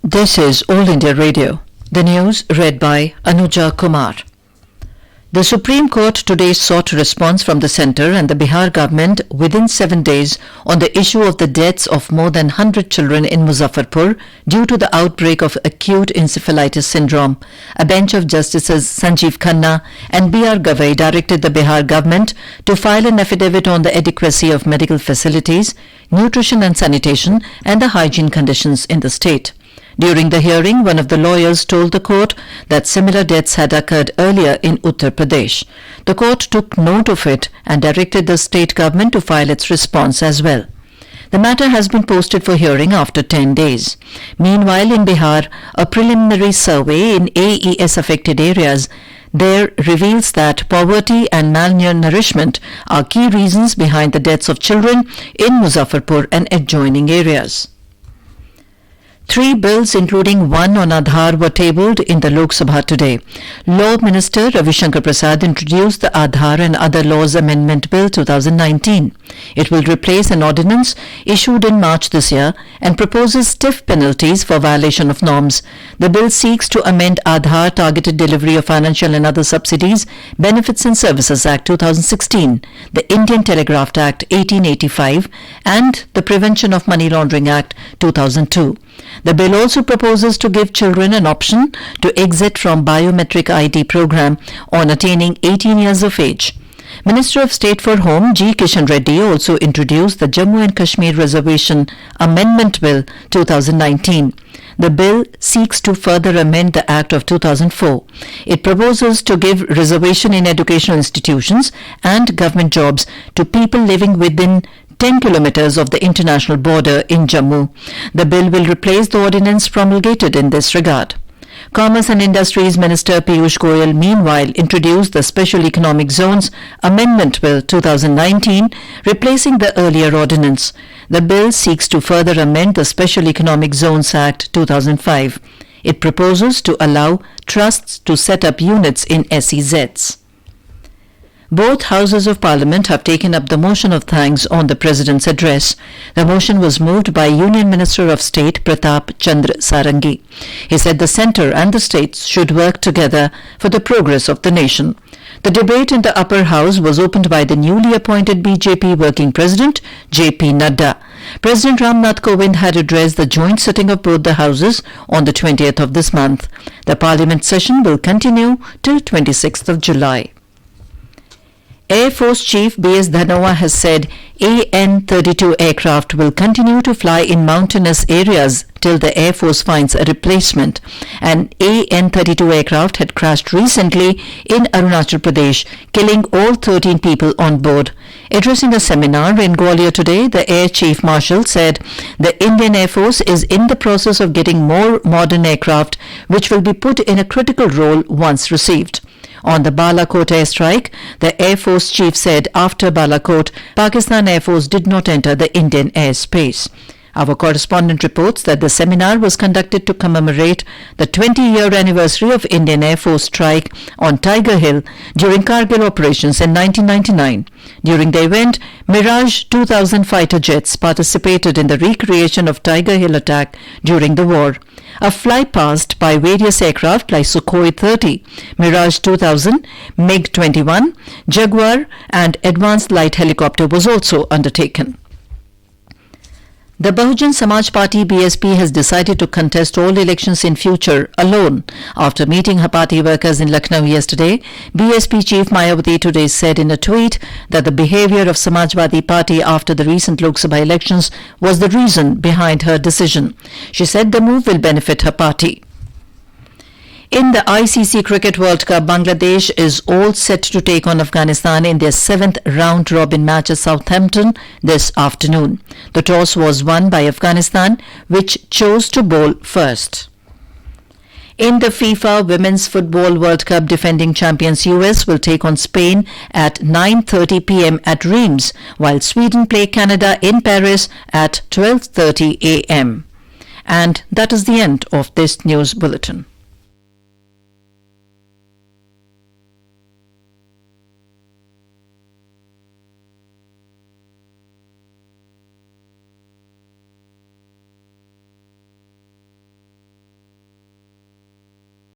This is All India Radio. The news read by Anuja Kumar. The Supreme Court today sought a response from the centre and the Bihar government within 7 days on the issue of the deaths of more than 100 children in Muzaffarpur due to the outbreak of acute encephalitis syndrome. A bench of Justices Sanjeev Khanna and B.R. Gavai directed the Bihar government to file an affidavit on the adequacy of medical facilities, nutrition and sanitation and the hygiene conditions in the state. During the hearing, one of the lawyers told the court that similar deaths had occurred earlier in Uttar Pradesh. The court took note of it and directed the state government to file its response as well. The matter has been posted for hearing after 10 days. Meanwhile, in Bihar, a preliminary survey in AES-affected areas there reveals that poverty and malnourishment are key reasons behind the deaths of children in Muzaffarpur and adjoining areas. 3 bills, including one on Aadhaar, were tabled in the Lok Sabha today. Law Minister Ravi Shankar Prasad introduced the Aadhaar and Other Laws Amendment Bill 2019. It will replace an ordinance issued in March this year and proposes stiff penalties for violation of norms. The bill seeks to amend Aadhaar Targeted Delivery of Financial and Other Subsidies, Benefits and Services Act 2016, the Indian Telegraph Act 1885 and the Prevention of Money Laundering Act 2002. The bill also proposes to give children an option to exit from biometric ID program on attaining 18 years of age. Minister of State for Home G. Kishan Reddy also introduced the Jammu and Kashmir Reservation Amendment Bill 2019. The bill seeks to further amend the Act of 2004. It proposes to give reservation in educational institutions and government jobs to people living within 10 kilometers of the international border in Jammu. The bill will replace the ordinance promulgated in this regard. Commerce and Industries Minister Piyush Goyal meanwhile introduced the Special Economic Zones Amendment Bill 2019, replacing the earlier ordinance. The bill seeks to further amend the Special Economic Zones Act 2005. It proposes to allow trusts to set up units in SEZs. Both Houses of Parliament have taken up the motion of thanks on the President's address. The motion was moved by Union Minister of State Pratap Chandra Sarangi. He said the centre and the states should work together for the progress of the nation. The debate in the upper house was opened by the newly appointed BJP Working President J.P. Nadda. President Ramnath Kovind had addressed the joint sitting of both the houses on the 20th of this month. The Parliament session will continue till 26th of July. Air Force Chief B.S. Dhanoa has said AN-32 aircraft will continue to fly in mountainous areas till the Air Force finds a replacement. An AN-32 aircraft had crashed recently in Arunachal Pradesh, killing all 13 people on board. Addressing a seminar in Gwalior today, the Air Chief Marshal said the Indian Air Force is in the process of getting more modern aircraft, which will be put in a critical role once received. On the Balakot airstrike, the Air Force Chief said after Balakot, Pakistan Air Force did not enter the Indian airspace. Our correspondent reports that the seminar was conducted to commemorate the 20-year anniversary of Indian Air Force strike on Tiger Hill during Kargil operations in 1999. During the event, Mirage 2000 fighter jets participated in the recreation of Tiger Hill attack during the war. A flypast by various aircraft like Sukhoi 30, Mirage 2000, MiG-21, Jaguar and Advanced Light Helicopter was also undertaken. The Bahujan Samaj Party BSP has decided to contest all elections in future alone. After meeting her party workers in Lucknow yesterday, BSP Chief Mayawati today said in a tweet that the behavior of Samajwadi Party after the recent Lok Sabha elections was the reason behind her decision. She said the move will benefit her party. In the ICC Cricket World Cup, Bangladesh is all set to take on Afghanistan in their 7th round-robin match at Southampton this afternoon. The toss was won by Afghanistan, which chose to bowl first. In the FIFA Women's Football World Cup, defending champions US will take on Spain at 9:30 p.m. at Reims, while Sweden play Canada in Paris at 12:30 a.m. And that is the end of this news bulletin.